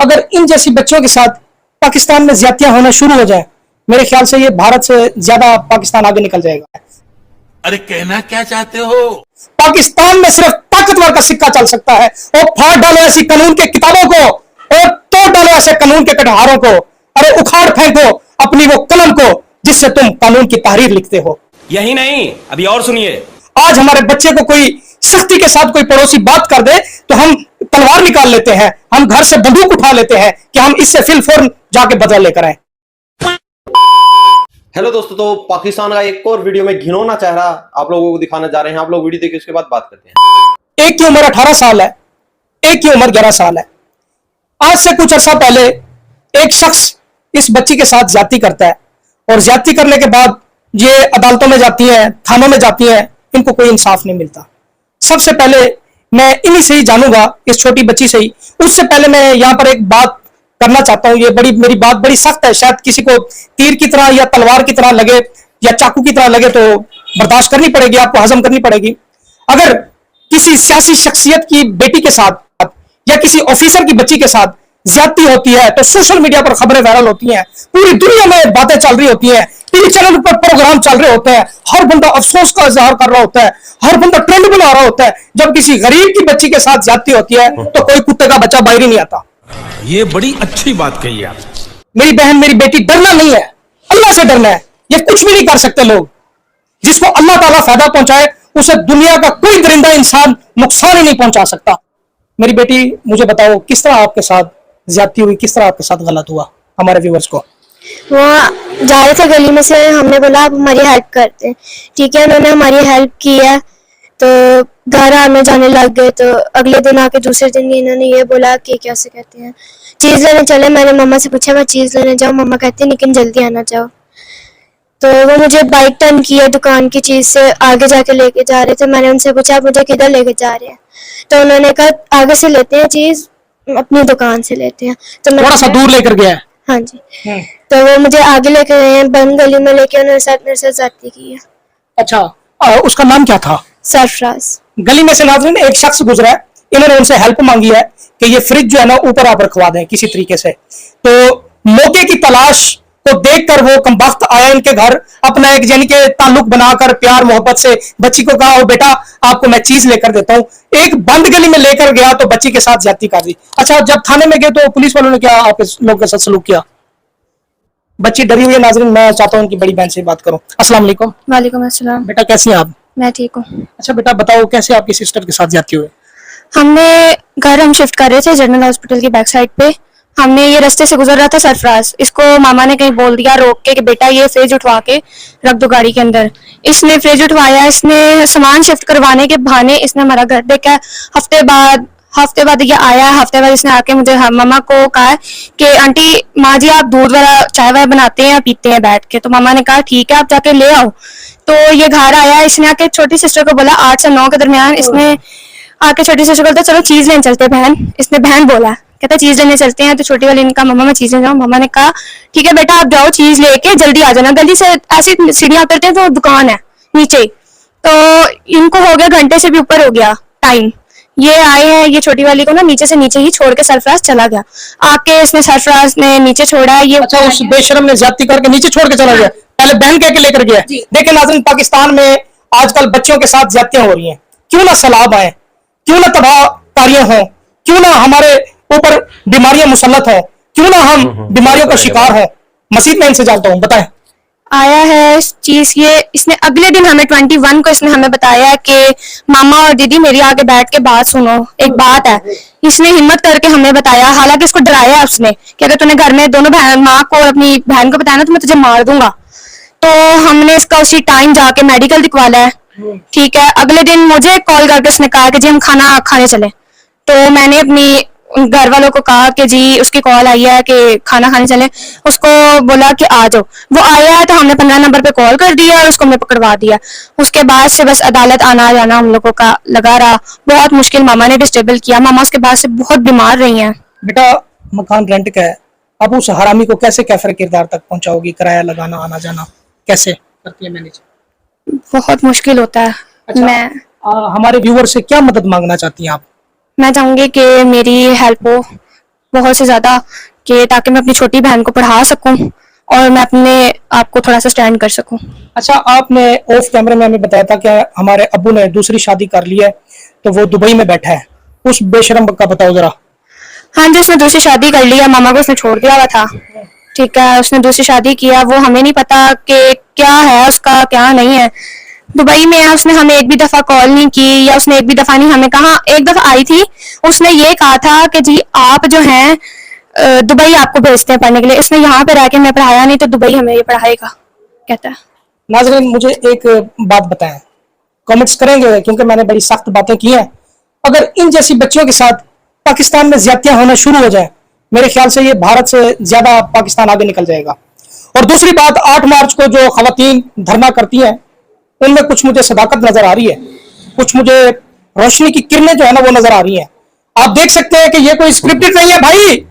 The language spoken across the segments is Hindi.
अगर इन जैसी बच्चों के साथ पाकिस्तान में ज्यादतियां होना शुरू हो जाए, मेरे ख्याल से ये भारत से ज्यादा पाकिस्तान आगे निकल जाएगा। अरे कहना क्या चाहते हो? पाकिस्तान में सिर्फ ताकतवर का सिक्का चल सकता है। और फाड़ डालो ऐसी कानून के किताबों को और तोड़ डालो ऐसे कानून के कटहारों को। अरे उखाड़ फेंको अपनी वो कलम को जिससे तुम कानून की तहरीर लिखते हो। यही नहीं, अभी और सुनिए। आज हमारे बच्चे को कोई सख्ती के साथ कोई पड़ोसी बात कर दे तो हम तलवार निकाल लेते हैं, हम घर से बंदूक उठा लेते हैं कि हम इससे फिलफौरन जाके बदला लेकर आए। हेलो दोस्तों, तो पाकिस्तान का एक और वीडियो में घिनौना चेहरा आप लोगों को दिखाने जा रहे हैं। आप लोग वीडियो देखिए, उसके बाद बात करते हैं। एक की उम्र 18 साल है, एक की उम्र 11 साल है। आज से कुछ अर्सा पहले एक शख्स इस बच्ची के साथ ज्यादती करता है और ज्यादती करने के बाद ये अदालतों में जाती है, थानों में जाती है, इनको कोई इंसाफ नहीं मिलता। सबसे पहले मैं इन्हीं से ही जानूंगा, इस छोटी बच्ची से ही। उससे पहले मैं यहाँ पर एक बात करना चाहता हूँ। ये मेरी बात बड़ी सख्त है, शायद किसी को तीर की तरह या तलवार की तरह लगे या चाकू की तरह लगे तो बर्दाश्त करनी पड़ेगी, आपको हजम करनी पड़ेगी। अगर किसी सियासी शख्सियत की बेटी के साथ या किसी ऑफिसर की बच्ची के साथ ज्यादती होती है तो सोशल मीडिया पर खबरें वायरल होती हैं, पूरी दुनिया में बातें चल रही होती हैं, टीवी चैनल पर प्रोग्राम चल रहे होते हैं, हर बंदा अफसोस का इजहार कर रहा होता है, हर बंदा ट्रेंड बना रहा होता है। जब किसी गरीब की बच्ची के साथ ज्यादती होती है तो कोई कुत्ते का बच्चा बाहर ही नहीं आता। ये बड़ी अच्छी बात कही आप। मेरी बहन, मेरी बेटी, डरना नहीं है, अल्लाह से डरना है। ये कुछ भी नहीं कर सकते लोग। जिसको अल्लाह ताला फायदा पहुंचाए उसे दुनिया का कोई दरिंदा इंसान नुकसान ही नहीं पहुंचा सकता। मेरी बेटी, मुझे बताओ किस तरह आपके साथ ज्यादती हुई, किस तरह आपके साथ गलत हुआ, हमारे व्यूअर्स को। वो जा रहे थे गली में से, हमने बोला आप हमारी हेल्प करते हैं। ठीक है, उन्होंने हमारी हेल्प की है तो घर आने जाने लग गए। तो अगले दिन आके दूसरे दिन इन्होंने ये बोला कि कैसे कहते हैं चीज़ लेने चले। मैंने मम्मा से पूछा मैं चीज़ लेने जाऊँ, मम्मा कहती लेकिन जल्दी आना जाओ। तो वो मुझे बाइक टर्न किया दुकान की चीज़ से आगे जाके लेके जा रहे थे। मैंने उनसे पूछा आप मुझे किधर लेके जा रहे हैं, तो उन्होंने कहा आगे से लेते हैं चीज़, अपनी दुकान से लेते हैं। तो थोड़ा सा दूर लेकर गया है। हाँ जी। तो वो मुझे आगे लेके गए हैं, बंद गली में लेके उन्होंने मेरे साथ ज्यादती की है। अच्छा, उसका नाम क्या था? सरफराज। गली में से नाज़रीन एक शख्स गुजरा है, इन्होंने उनसे हेल्प मांगी है कि ये फ्रिज जो है ना ऊपर आप रखवा दें किसी तरीके से। तो मौके की तलाश को देखकर वो कमबख्त आया इनके घर, अपना एक यानी कि ताल्लुक बनाकर प्यार मोहब्बत से बच्ची को कहा ओ बेटा आपको मैं चीज लेकर देता हूँ। एक बंद गली में लेकर गया तो बच्ची के साथ ज्यादती कर दी। अच्छा, जब थाने में गए तो पुलिस वालों ने क्या आप इस लोग के साथ सलूक किया? बच्ची डरी हुई है। नाज़रीन, मैं चाहता हूँ उनकी बड़ी बहन से बात करूँ। अस्सलाम वालेकुम। वालेकुम अस्सलाम। बेटा कैसी हैं आप? मैं ठीक हूँ। अच्छा बेटा बताओ कैसे आपकी सिस्टर के साथ ज्यादती हुई? हम शिफ्ट कर रहे थे जनरल हॉस्पिटल की बैक साइड पे। हमने ये रास्ते से गुजर रहा था सरफराज, इसको मामा ने कहीं बोल दिया रोक के कि बेटा ये फ्रिज उठवा के रख दो गाड़ी के अंदर। इसने फ्रिज उठवाया, इसने सामान शिफ्ट करवाने के बहाने इसने हमारा घर देखा। हफ्ते बाद ये आया, हफ्ते बाद इसने आके मुझे मामा को कहा कि आंटी माँ जी आप दूध वाला चाय वाय बनाते हैं या पीते हैं बैठ के? तो मामा ने कहा ठीक है आप जाके ले आओ। तो ये घर आया, इसने आके छोटी सिस्टर को बोला 8 से 9 के दरमियान, इसने आके छोटी सिस्टर को बोलता चलो चीज लेने चलते बहन। इसने बहन बोला, कहता चीज लेने चलते हैं। तो छोटी वाली ने कहा मम्मा मैं चीज ले जाऊँ। मम्मा ने कहा ठीक है बेटा आप जाओ चीज लेके जल्दी आ जाना। गली से ऐसी सीढ़ियां उतरते हैं तो दुकान है नीचे। तो इनको हो गया घंटे से भी ऊपर हो गया टाइम। ये आए हैं, ये छोटी वाली को ना नीचे ही छोड़ के सरफराज चला गया। आके इसने सरफराज ने नीचे छोड़ा है। ये अच्छा, उस बेशरम ने ज्यादती करके नीचे छोड़ के चला गया, पहले बहन कह के लेकर गया। देखिए नाज़रीन, पाकिस्तान में आजकल बच्चों के साथ ज्यादतियां हो रही हैं। क्यों ना सैलाब आए, क्यों ना तबाहकारियां हों, क्यों ना हमारे ऊपर बीमारियां मुसल्लत हों, क्यों ना हम बीमारियों का शिकार हों। मजीद मैं इनसे जानता हूँ, बताएं। आया है चीज ये, इसने अगले दिन हमें 21 को इसने हमें बताया कि मामा और दीदी मेरी आगे बैठ के बात सुनो, एक बात है। इसने हिम्मत करके हमें बताया, हालांकि इसको डराया उसने कि अगर तूने घर में दोनों माँ को और अपनी बहन को बताया ना तो मैं तुझे मार दूंगा। तो हमने इसका उसी टाइम जाके मेडिकल दिखवाला है। ठीक है, अगले दिन मुझे कॉल करके उसने कहा कि जी हम खाना खाने चले। तो मैंने अपनी घर वालों को कहा कि जी उसकी कॉल आई है कि खाना खाने चले। उसको बोला कि आ जाओ। वो आया है तो हमने 15 नंबर पे कॉल कर दिया और उसको हमने पकड़वा दिया। उसके बाद से बस अदालत आना जाना हम लोगों का लगा रहा, बहुत मुश्किल। मामा ने डिस्टेबल किया, मामा उसके बाद से बहुत बीमार रही हैं। बेटा मकान रेंट का है, अब उस हरामी को कैसे कैफर किरदार तक पहुंचाओगी? किराया लगाना आना जाना कैसे करती है मैनेज? बहुत मुश्किल होता है। अच्छा, मैं हमारे व्यूअर से क्या मदद मांगना चाहती हैं आप? मैं चाहूंगी कि मेरी हेल्प हो, बहुत से ज़्यादा, कि ताकि मैं अपनी छोटी बहन को पढ़ा सकूं और मैं अपने आप को थोड़ा सा स्टैंड कर सकूं। अच्छा, आपने ऑफ कैमरे में हमें बताया था कि हमारे अब्बू ने दूसरी शादी कर ली है, तो वो दुबई में बैठा है। उस बेशरम का बताओ जरा। हाँ जी, उसने दूसरी शादी कर ली है, मामा को उसने छोड़ दिया हुआ था। ठीक है, उसने दूसरी शादी किया, वो हमें नहीं पता कि क्या है उसका क्या नहीं है। दुबई में है, उसने हमें एक भी दफा कॉल नहीं की, या उसने एक भी दफा नहीं हमें कहा। एक दफा आई थी, उसने ये कहा था कि जी आप जो हैं दुबई आपको भेजते हैं पढ़ने के लिए। इसने यहाँ पे रह के हमें पढ़ाया नहीं, तो दुबई हमें ये पढ़ाएगा, कहता है। नाज़रीन, मुझे एक बात बताएं, कमेंट्स करेंगे क्योंकि मैंने बड़ी सख्त बातें की हैं। अगर इन जैसी बच्चियों के साथ पाकिस्तान में ज्यादतियां होना शुरू हो जाए, मेरे ख्याल से ये भारत से ज्यादा पाकिस्तान आगे निकल जाएगा। और दूसरी बात, 8 मार्च को जो खवातीन धरना करती हैं, उनमें कुछ मुझे सदाकत नजर आ रही है, कुछ मुझे रोशनी की किरणें जो है ना वो नजर आ रही हैं। आप देख सकते हैं कि ये कोई स्क्रिप्टेड नहीं है भाई,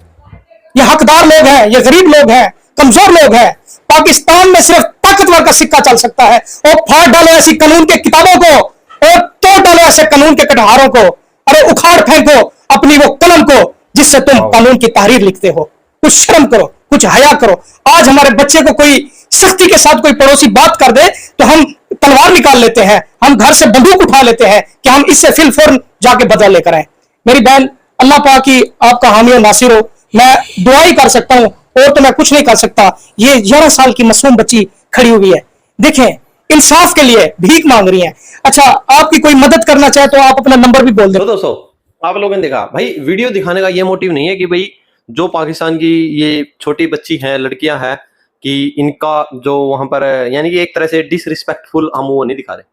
ये हकदार लोग हैं, ये गरीब लोग हैं, कमजोर लोग हैं। पाकिस्तान में सिर्फ ताकतवर का सिक्का चल सकता है। और फाड़ डालो ऐसी कानून के किताबों को, और तोड़ डालो ऐसे कानून के कटहारों को। अरे उखाड़ फेंको अपनी वो कलम को जिससे तुम कानून की तहरीर लिखते हो। कुछ शर्म करो, कुछ हया करो। आज हमारे बच्चे को कोई सख्ती के साथ कोई पड़ोसी बात कर दे तो हम तलवार निकाल लेते हैं, हम घर से बंदूक उठा लेते हैं कि हम इससे फिल फौरन जाके बदला लेकर आए। मेरी बहन, अल्लाह पाक की आपका हामी और नासिर हो। मैं दुआ ही कर सकता हूं, और तो मैं कुछ नहीं कर सकता। ये 11 साल की मासूम बच्ची खड़ी हुई है, देखें, इंसाफ के लिए भीख मांग रही है। अच्छा, आपकी कोई मदद करना चाहे तो आप अपना नंबर भी बोल दें। तो दोस्तों, आप लोगों ने देखा भाई, वीडियो दिखाने का ये मोटिव नहीं है कि भाई जो पाकिस्तान की ये छोटी बच्ची हैं, लड़कियां हैं, कि इनका जो वहां पर यानी कि एक तरह से डिसरिस्पेक्टफुल हम वो नहीं दिखा रहे।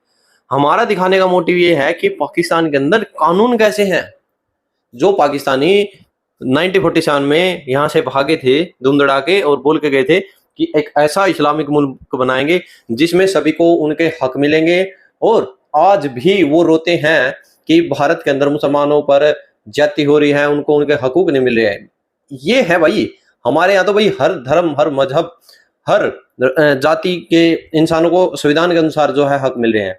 हमारा दिखाने का मोटिव ये है कि पाकिस्तान के अंदर कानून कैसे हैं। जो पाकिस्तानी 1947 में यहाँ से भागे थे धूमधड़ा के और बोल के गए थे कि एक ऐसा इस्लामिक मुल्क बनाएंगे जिसमें सभी को उनके हक मिलेंगे, और आज भी वो रोते हैं कि भारत के अंदर मुसलमानों पर ज्यादती हो रही है, उनको उनके हकूक नहीं मिल रहे हैं। ये है भाई, हमारे यहाँ तो भाई हर धर्म, हर मजहब, हर जाति के इंसानों को संविधान के अनुसार जो है हक मिल रहे हैं।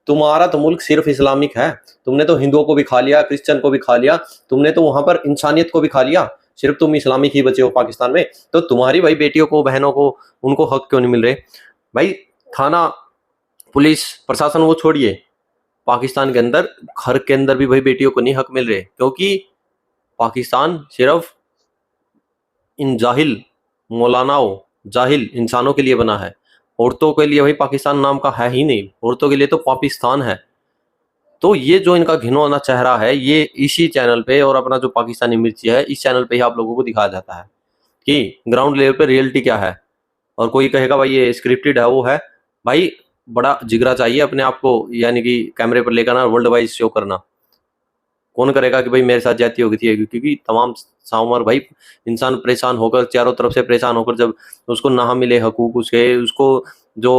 तुम्हारा तो मुल्क सिर्फ इस्लामिक है, तुमने तो हिंदुओं को भी खा लिया, क्रिश्चियन को भी खा लिया, तुमने तो वहां पर इंसानियत को भी खा लिया, सिर्फ तुम इस्लामिक ही बचे हो पाकिस्तान में। तो तुम्हारी भाई बेटियों को, बहनों को, उनको हक क्यों नहीं मिल रहे भाई? थाना, पुलिस, प्रशासन वो छोड़िए, पाकिस्तान के अंदर घर के अंदर भी भाई बेटियों को नहीं हक मिल रहे, क्योंकि पाकिस्तान सिर्फ इन जाहिल मौलानाओं, जाहिल इंसानों के लिए बना है। औरतों के लिए भाई पाकिस्तान नाम का है ही नहीं, औरतों के लिए तो पाकिस्तान है। तो ये जो इनका घिनौना चेहरा है, ये इसी चैनल पे और अपना जो पाकिस्तानी मिर्ची है, इस चैनल पे ही आप लोगों को दिखाया जाता है कि ग्राउंड लेवल पे रियलिटी क्या है। और कोई कहेगा भाई ये स्क्रिप्टेड है, वो है भाई, बड़ा जिगरा चाहिए अपने आप को, यानी कि कैमरे पर लेकर ना वर्ल्ड वाइज शो करना। कौन करेगा कि भाई मेरे साथ जाती होगी थी, क्योंकि तमाम सामर भाई इंसान परेशान होकर, चारों तरफ से परेशान होकर, जब उसको ना मिले हकूक उसके, उसको जो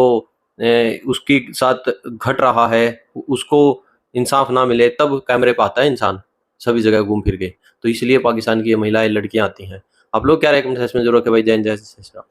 उसकी साथ घट रहा है उसको इंसाफ ना मिले, तब कैमरे पे आता है इंसान सभी जगह घूम फिर के। तो इसलिए पाकिस्तान की ये महिलाएं, लड़कियां आती हैं। आप लोग क्या रेकमेंड है इसमें? जरूर है भाई। जय हिंद, जय श्री राम।